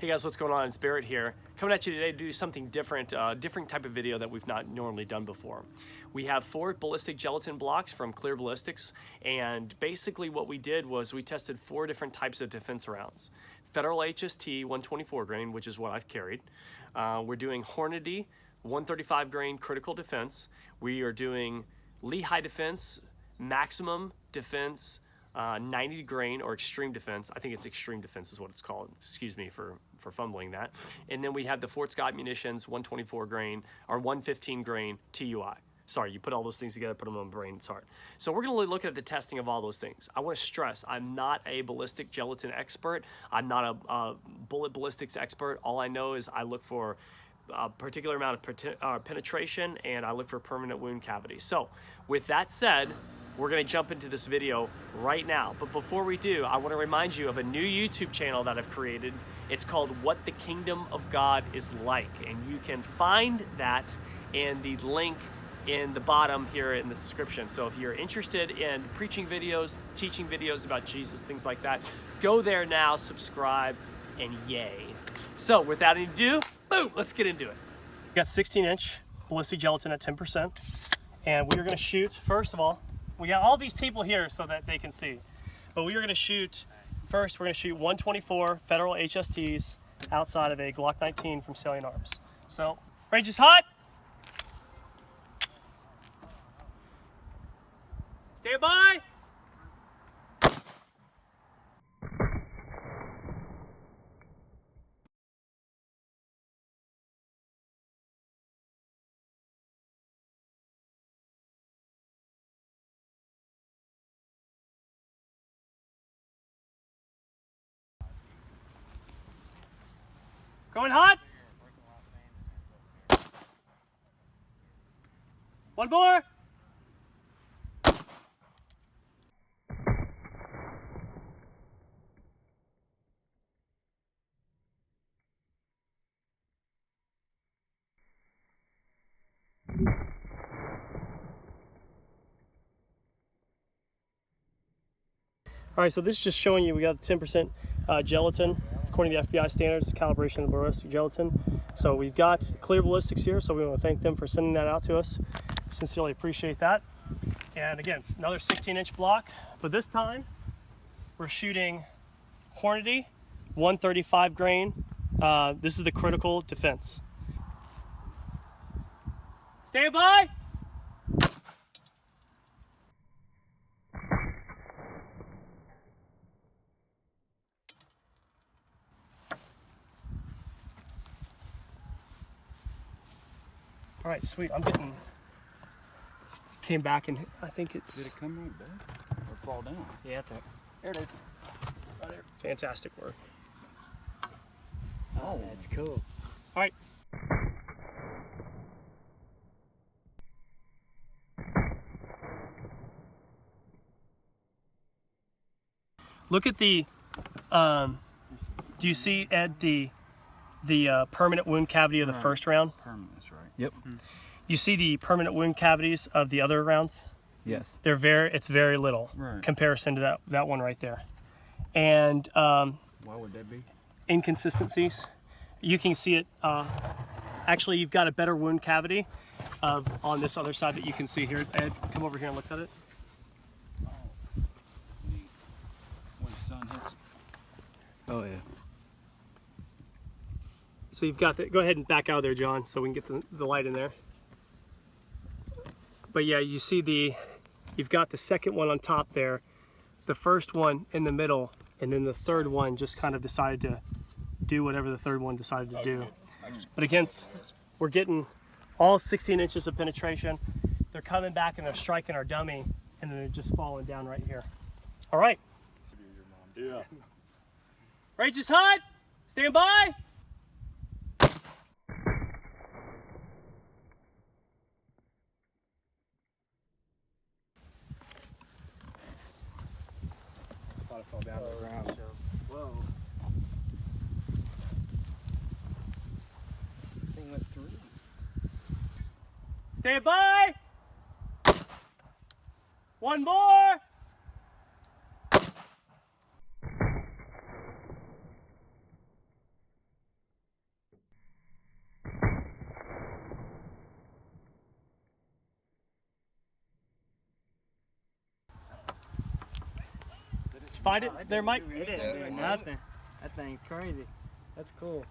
Hey guys, what's going on? It's Barrett here. Coming at you today to do something different, different type of video that we've not normally done before. We have 4 ballistic gelatin blocks from Clear Ballistics, and basically what we did was we tested 4 different types of defense rounds. Federal HST 124 grain, which is what I've carried. We're doing Hornady 135 grain critical defense. We are doing Lehigh defense, maximum defense, 90 grain or extreme defense. I think it's extreme defense is what it's called. Excuse me for fumbling that. And then we have the Fort Scott munitions 124 grain or 115 grain TUI. Sorry, you put all those things together, put them on my brain, it's hard. So we're gonna look at the testing of all those things. I wanna stress, I'm not a ballistic gelatin expert. I'm not a bullet ballistics expert. All I know is I look for a particular amount of penetration, and I look for permanent wound cavity. So with that said, we're gonna jump into this video right now. But before we do, I wanna remind you of a new YouTube channel that I've created. It's called What the Kingdom of God is Like. And you can find that in the link in the bottom here in the description. So if you're interested in preaching videos, teaching videos about Jesus, things like that, go there now, subscribe, and yay. So without any ado, boom, let's get into it. We got 16-inch ballistic gelatin at 10%. And we are gonna shoot, first of all, we got all these people here so that they can see. But we are gonna shoot, first we're gonna shoot 124 Federal HSTs outside of a Glock 19 from Salient Arms. So, range is hot. Stand by. Going hot. One more. All right, so this is just showing you we got 10% gelatin according to the FBI standards, calibration of ballistic gelatin. So we've got Clear Ballistics here, so we want to thank them for sending that out to us. Sincerely appreciate that. And again, it's another 16-inch block, but this time we're shooting Hornady 135 grain. This is the critical defense. Stand by. All right, sweet. Came back and I think it's. Did it come right back or fall down? Yeah, it's it. There it is. Right there. Fantastic work. Oh, That's cool. All right. Look at the, do you see, Ed, the permanent wound cavity of the first round? Permanent's right. Yep. You see the permanent wound cavities of the other rounds? Yes. It's very little comparison to that one right there. And Why would that be? inconsistencies, you can see it, actually you've got a better wound cavity on this other side that you can see here. Ed, come over here and look at it. Oh, neat. When the sun hits it. Oh yeah. So you've got that, go ahead and back out of there, John, so we can get the light in there. But yeah, you see you've got the second one on top there, the first one in the middle, and then the third one just kind of decided to do whatever the third one decided to do. But again, we're getting all 16 inches of penetration. They're coming back and they're striking our dummy, and then they're just falling down right here. All right. Yeah. Range is hot. Stand by. Thought it fell down to the ground. Whoa. Thing went through. Stand by. One more. find it there, Mike? It didn't do nothing. That thing's crazy. That's cool.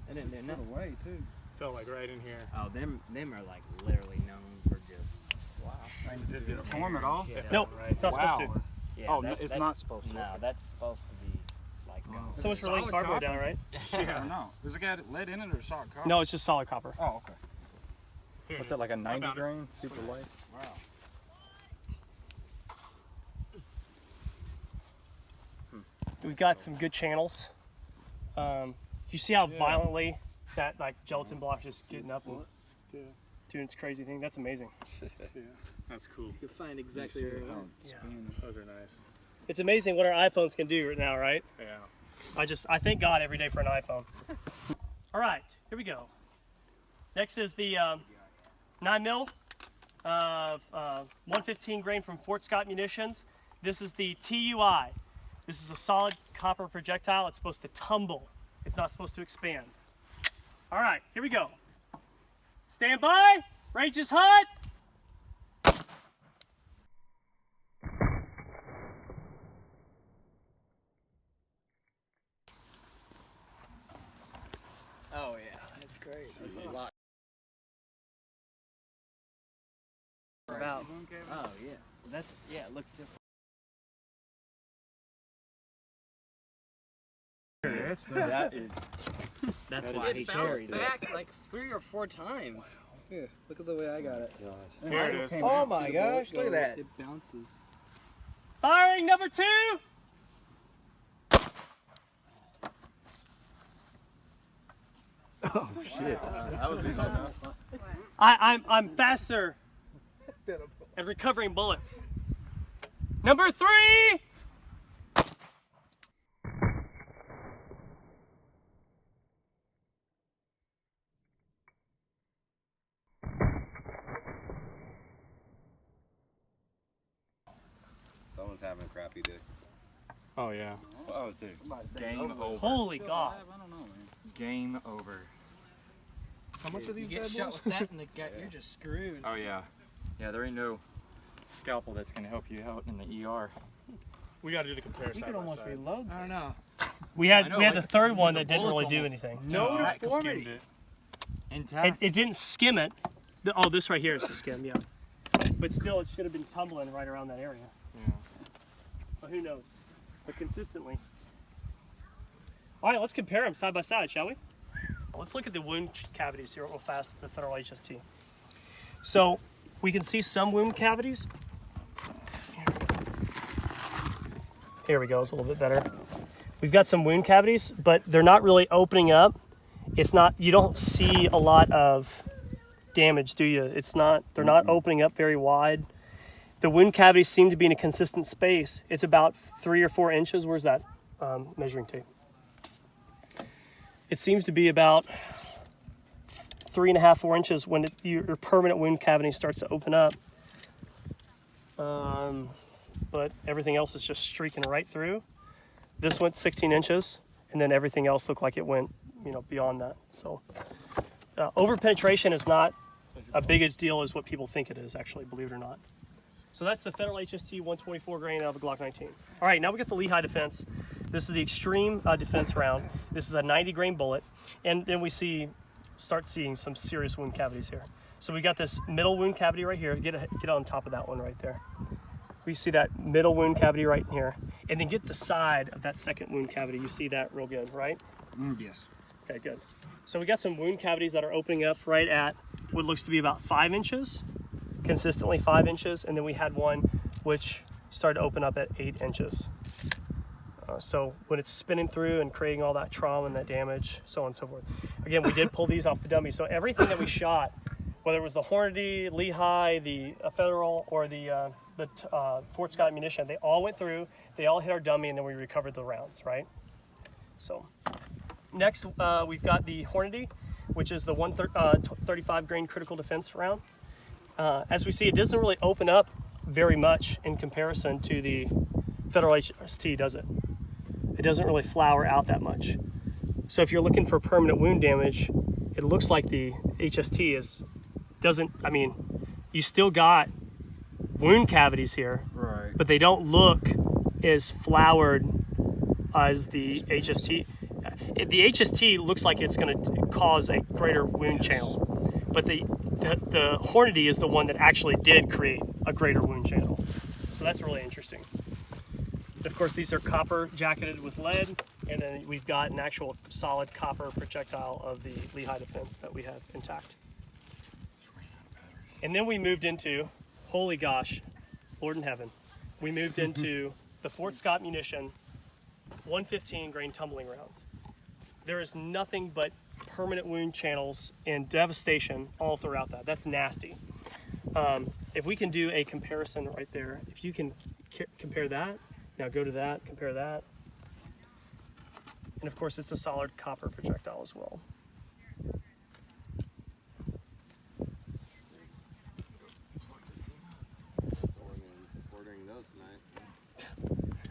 It didn't do nothing. Away too. Felt like right in here. Oh, them are like literally known for just wow. Did it form at all? Nope, it's not supposed to. Yeah, Oh, no, it's not supposed to. No, that's supposed to be like. So much for laying cardboard down, right? Yeah, no. Does it got lead in it or solid copper? No, it's just solid copper. Oh, okay. What's that, like a 90 grain? Super light? Wow. We've got some good channels. You see how violently that like gelatin block is just getting up and doing its crazy thing? That's amazing. That's cool. You can find exactly where it went. Those are nice. It's amazing what our iPhones can do right now, right? Yeah. I thank God every day for an iPhone. All right, here we go. Next is the 9mm 115 grain from Fort Scott Munitions. This is the TUI. This is a solid copper projectile. It's supposed to tumble. It's not supposed to expand. All right, here we go. Stand by. Range is hot. Oh yeah, that's great. That's a lot. About. Oh yeah, that's it looks different. That's why he carries it. Back like 3 or 4 times. Here, look at the way I got it. Here it is. Oh my gosh, look at that. It bounces. Firing number 2. Oh shit. That was easy enough. I'm faster at recovering bullets. Number 3. Someone's having a crappy day. Oh yeah. Oh, dude. Game over. Holy God. I don't know, man. Game over. How much are these You get bad shot boys? with that in the gut, you're just screwed. Oh yeah. Yeah, there ain't no scalpel that's gonna help you out in the ER. We gotta do the comparison. You could almost reload. I don't know. We had know, the like, third one the that didn't really bullet's do almost- anything. No That deformity. skimmed it. Intact. It didn't skim it. Oh, this right here is the skim, yeah. But still, it should have been tumbling right around that area. Yeah. But who knows? But consistently. All right, let's compare them side by side, shall we? Let's look at the wound cavities here real fast in the Federal HST. So we can see some wound cavities. Here we go, it's a little bit better. We've got some wound cavities, but they're not really opening up. It's not, you don't see a lot of damage, do you? It's not, they're not opening up very wide. The wound cavities seem to be in a consistent space. It's about 3 or 4 inches. Where's that measuring tape? It seems to be about 3.5, 4 inches when your permanent wound cavity starts to open up. But everything else is just streaking right through. This went 16 inches, and then everything else looked like it went, beyond that. So over penetration is not a big a deal as what people think it is, actually, believe it or not. So that's the Federal HST 124 grain out of a Glock 19. All right, now we got the Lehigh defense. This is the extreme defense round. This is a 90 grain bullet, and then we start seeing some serious wound cavities here. So we got this middle wound cavity right here. Get on top of that one right there. We see that middle wound cavity right here, and then get the side of that second wound cavity. You see that real good, right? Yes. Okay, good. So we got some wound cavities that are opening up right at what looks to be about 5 inches, consistently 5 inches, and then we had one which started to open up at 8 inches. So when it's spinning through and creating all that trauma and that damage, so on and so forth. Again, we did pull these off the dummy. So everything that we shot, whether it was the Hornady, Lehigh, the Federal, or the Fort Scott munition, they all went through, they all hit our dummy, and then we recovered the rounds, right? So next, we've got the Hornady, which is the 135 grain critical defense round. As we see, it doesn't really open up very much in comparison to the Federal HST, does it? It doesn't really flower out that much. So if you're looking for permanent wound damage, it looks like the HST you still got wound cavities here, Right. but they don't look is flowered as the HST. The HST looks like it's going to cause a greater wound channel, but the Hornady is the one that actually did create a greater wound channel. So that's really interesting. Of course, these are copper jacketed with lead, and then we've got an actual solid copper projectile of the Lehigh defense that we have intact. And then we moved into, holy gosh, Lord in heaven, we moved into the Fort Scott munition 115 grain tumbling rounds. There is nothing but permanent wound channels and devastation all throughout that. That's nasty. If we can do a comparison right there, if you can compare that, now go to that, compare that. And of course it's a solid copper projectile as well.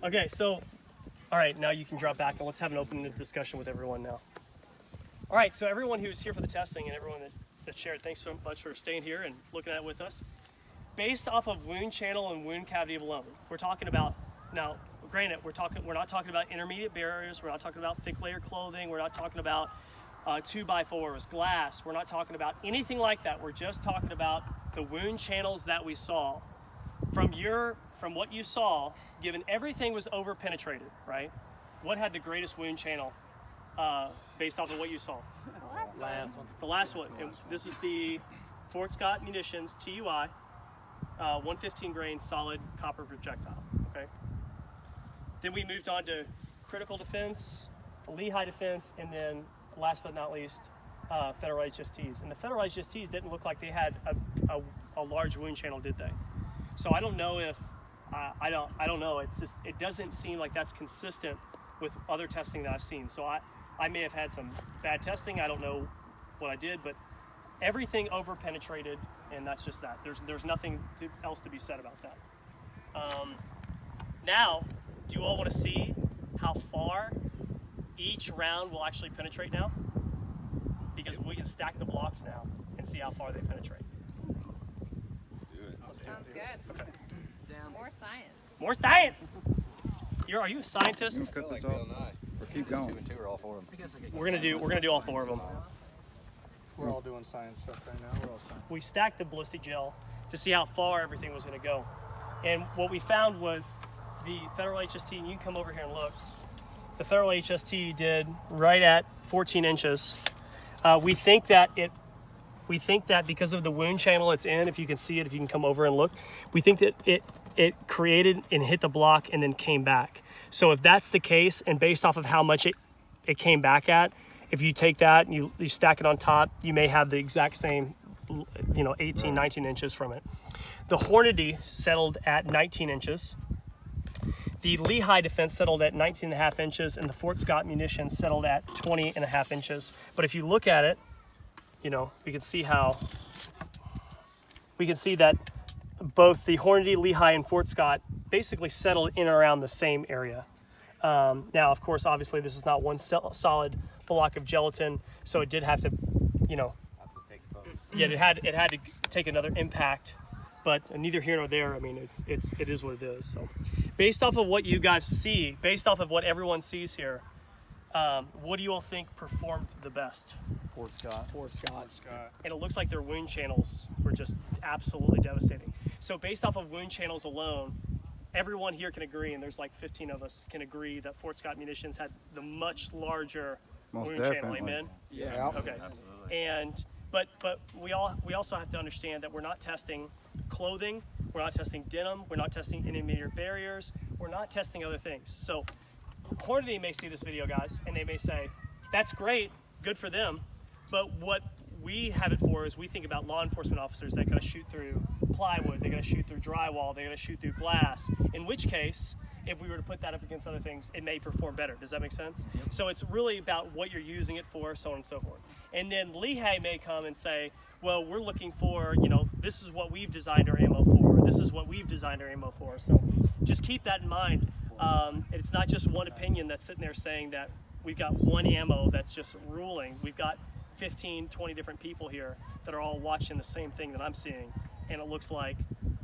Okay, so, all right, now you can drop back and let's have an open discussion with everyone now. All right, so everyone who's here for the testing and everyone that shared, thanks so much for staying here and looking at it with us. Based off of wound channel and wound cavity alone, we're talking about, now, granted, we're not talking about intermediate barriers, we're not talking about thick layer clothing, we're not talking about 2x4s, glass, we're not talking about anything like that. We're just talking about the wound channels that we saw. From what you saw, given everything was over penetrated, right? What had the greatest wound channel based off of what you saw? The last one. And this is the Fort Scott Munitions TUI 115 grain solid copper projectile. Okay. Then we moved on to critical defense, Lehigh defense, and then last but not least, Federal HSTs. And the Federal HSTs didn't look like they had a large wound channel, did they? So I don't know if I don't know. It's just, it doesn't seem like that's consistent with other testing that I've seen. So I may have had some bad testing. I don't know what I did, but everything over penetrated, and that's just that. There's nothing else to be said about that. Now, do you all want to see how far each round will actually penetrate now? Because we can stack the blocks now and see how far they penetrate. Sounds good. Okay. More science. More science. Are you a scientist? Cut this off. Or keep going. We're gonna do all four of them. We're all doing science stuff right now. We're all science. We stacked the ballistic gel to see how far everything was gonna go, and what we found was the Federal HST. And you can come over here and look. The Federal HST did right at 14 inches. We think that because of the wound channel it's in, if you can see it, if you can come over and look, we think that it created and hit the block and then came back. So if that's the case, and based off of how much it came back at, if you take that and you stack it on top, you may have the exact same, 18, 19 inches from it. The Hornady settled at 19 inches. The Lehigh defense settled at 19.5 inches, and the Fort Scott munitions settled at 20.5 inches. But if you look at it, we can see that both the Hornady, Lehigh, and Fort Scott basically settled in and around the same area. Now, of course, obviously this is not one solid block of gelatin, so it did have to, it had to take another impact, but neither here nor there. I mean, it is what it is. So, based off of what you guys see, based off of what everyone sees here, what do you all think performed the best? Fort Scott. And it looks like their wound channels were just absolutely devastating. So based off of wound channels alone, everyone here can agree, and there's like 15 of us can agree, that Fort Scott Munitions had the much larger wound channel. Amen? Yeah. Okay. And but we also have to understand that we're not testing clothing, we're not testing denim, we're not testing intermediate barriers, we're not testing other things. So Hornady may see this video, guys, and they may say, that's great, good for them, but what we have it for is we think about law enforcement officers that are going to shoot through plywood, they're going to shoot through drywall, they're going to shoot through glass, in which case, if we were to put that up against other things, it may perform better. Does that make sense? Yep. So it's really about what you're using it for, so on and so forth. And then Lehigh may come and say, well, we're looking for, this is what we've designed our ammo for, this is what we've designed our ammo for. So just keep that in mind. It's not just one opinion that's sitting there saying that we've got one ammo that's just ruling. We've got 15, 20 different people here that are all watching the same thing that I'm seeing, and it looks like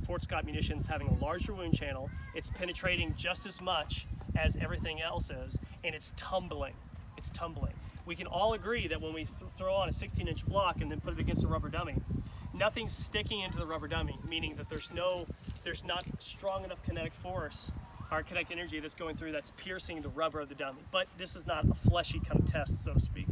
Fort Scott munitions having a larger wound channel. It's penetrating just as much as everything else is, and it's tumbling. It's tumbling. We can all agree that when we throw on a 16-inch block and then put it against a rubber dummy, nothing's sticking into the rubber dummy, meaning that there's not strong enough kinetic force or kinetic energy that's going through that's piercing the rubber of the dummy. But this is not a fleshy kind of test, so to speak.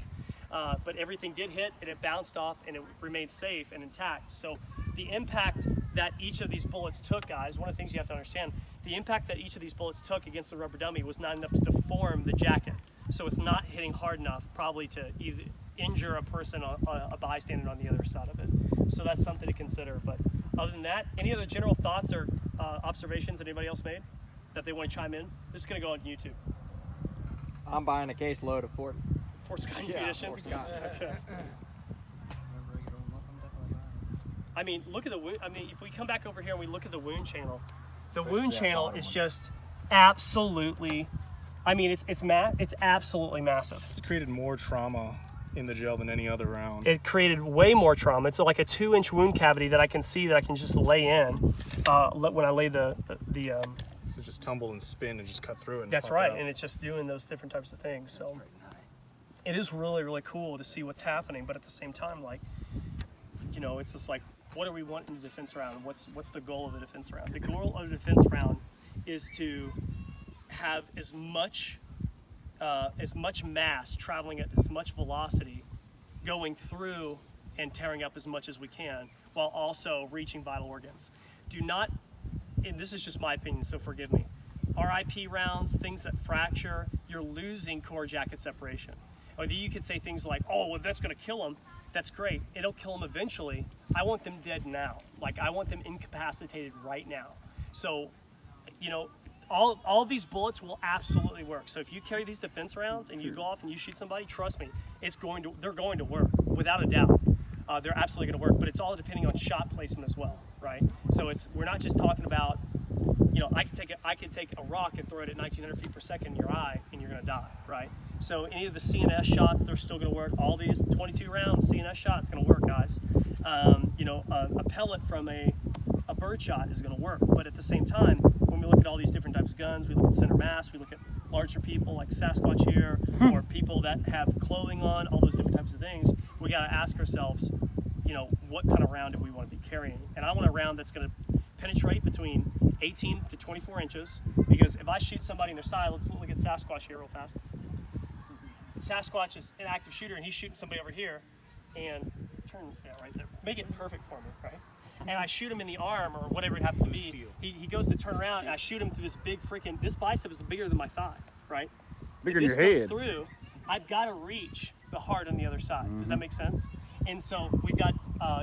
But everything did hit, and it bounced off, and it remained safe and intact. So the impact that each of these bullets took, guys, one of the things you have to understand, the impact that each of these bullets took against the rubber dummy was not enough to deform the jacket. So it's not hitting hard enough probably to either injure a person, a bystander on the other side of it. So that's something to consider. But other than that, any other general thoughts or observations that anybody else made that they want to chime in? This is going to go on YouTube. I'm buying a caseload of Fort Scott munition. Fort Scott. Okay. I mean, look at the wound. I mean, if we come back over here and we look at the wound channel, the wound channel is just absolutely. I mean, it's absolutely massive. It's created more trauma in the gel than any other round. It created way more trauma. It's like a 2-inch wound cavity that I can see that I can just lay in when I lay the So just tumble and spin and just cut through it. And That's pop right, it and it's just doing those different types of things. So it is really, really cool to see what's happening. But at the same time, like, you know, it's just like, what do we want in the defense round? What's the goal of the defense round? The goal of the defense round is to have as much mass traveling at as much velocity going through and tearing up as much as we can while also reaching vital organs. Do not, and this is just my opinion, so forgive me, RIP rounds, things that fracture, you're losing core jacket separation. Or you could say things like, oh, well, that's going to kill them. That's great. It'll kill them eventually. I want them dead now. Like, I want them incapacitated right now. So, you know, all of these bullets will absolutely work. So if you carry these defense rounds and you go off and you shoot somebody, trust me, they're going to work without a doubt. They're absolutely going to work, but it's all depending on shot placement as well, right? So we're not just talking about, you know, I could take a rock and throw it at 1900 feet per second in your eye and you're going to die, right? So any of the CNS shots, they're still going to work. All these 22 round CNS shots going to work, guys. You know, a pellet from a bird shot is going to work, but at the same time, when we look at all these different types of guns, we look at center mass, we look at larger people like Sasquatch here, or people that have clothing on, all those different types of things, we got to ask ourselves, you know, what kind of round do we want to be carrying? And I want a round that's going to penetrate between 18 to 24 inches, because if I shoot somebody in their side, let's look at Sasquatch here real fast. Sasquatch is an active shooter, and he's shooting somebody over here, and right there, make it perfect for me, right? And I shoot him in the arm or whatever it happens to be. He goes to turn around, and I shoot him through this big freaking. This bicep is bigger than my thigh, right? Bigger if than this your goes head. through, I've got to reach the heart on the other side. Does that make sense? And so we've got,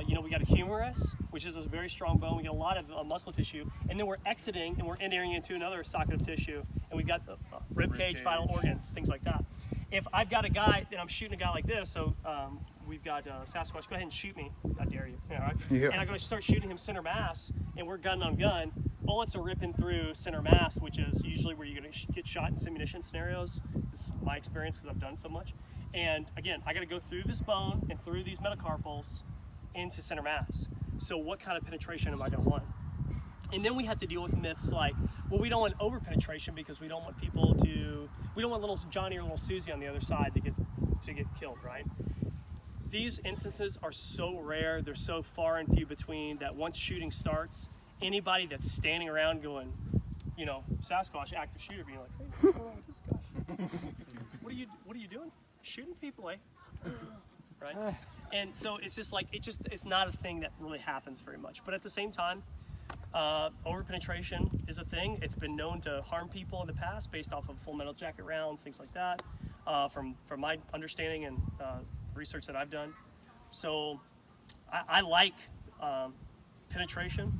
you know, we got a humerus, which is a very strong bone. We got a lot of muscle tissue, and then we're exiting and we're entering into another socket of tissue, and we've got the rib cage, vital organs, things like that. If I've got a guy and I'm shooting a guy like this, so we've got Sasquatch, go ahead and shoot me. I dare you. Yeah, right? Yeah. And I'm going to start shooting him center mass, and we're gun on gun. Bullets are ripping through center mass, which is usually where you're going to get shot in simulation scenarios. This is my experience because I've done so much. And again, I got to go through this bone and through these metacarpals into center mass. So what kind of penetration am I going to want? And then we have to deal with myths like, well, we don't want over penetration because we don't want people to, we don't want little Johnny or little Susie on the other side to get killed, right? These instances are so rare, they're so far and few between that once shooting starts, anybody that's standing around going, you know, Sasquatch, active shooter, being like, hey, what's going on with this guy? What are you doing? Shooting people, eh? Right? And so it's just like, it's not a thing that really happens very much. But at the same time, over-penetration is a thing. It's been known to harm people in the past based off of full metal jacket rounds, things like that, from my understanding and research that I've done. So I like penetration,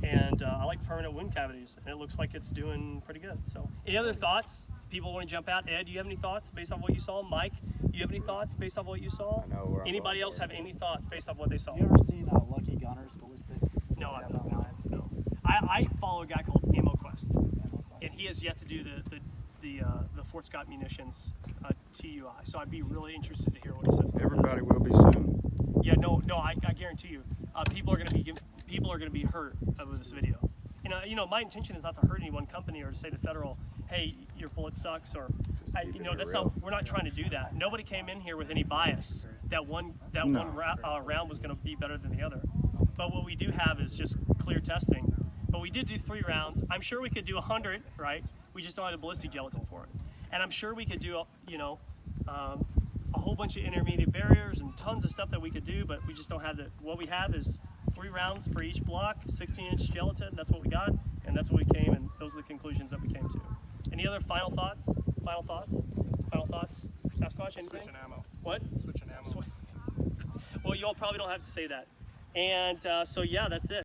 and I like permanent wound cavities, and it looks like it's doing pretty good. So any other thoughts? People want to jump out? Ed, do you have any thoughts based off what you saw? Mike, do you have any thoughts based off what you saw? I know where I'm Anybody going else have any thoughts based off what they saw? You ever seen Lucky Gunner's Ballistics? No, I don't. No. I follow a guy called Ammo Quest, and he has yet to do the Fort Scott munitions TUI. So I'd be really interested to hear what he says. Everybody will be soon. Yeah, no, I guarantee you, people are going to people are going to be hurt over this video. My intention is not to hurt any one company or to say to Federal, hey, your bullet sucks, or we're not trying to do that. Nobody came in here with any bias that one round was going to be better than the other. But what we do have is just clear testing. But we did do 3 rounds. I'm sure we could do 100, right? We just don't have the ballistic gelatin for it. And I'm sure we could do, a whole bunch of intermediate barriers and tons of stuff that we could do, but we just don't have what we have is 3 rounds per each block, 16-inch gelatin. That's what we got, and that's what we came, and those are the conclusions that we came to. Any other final thoughts? Final thoughts? Sasquatch, anything? Switching ammo. What? Switching ammo. Well, you all probably don't have to say that. And so yeah, that's it.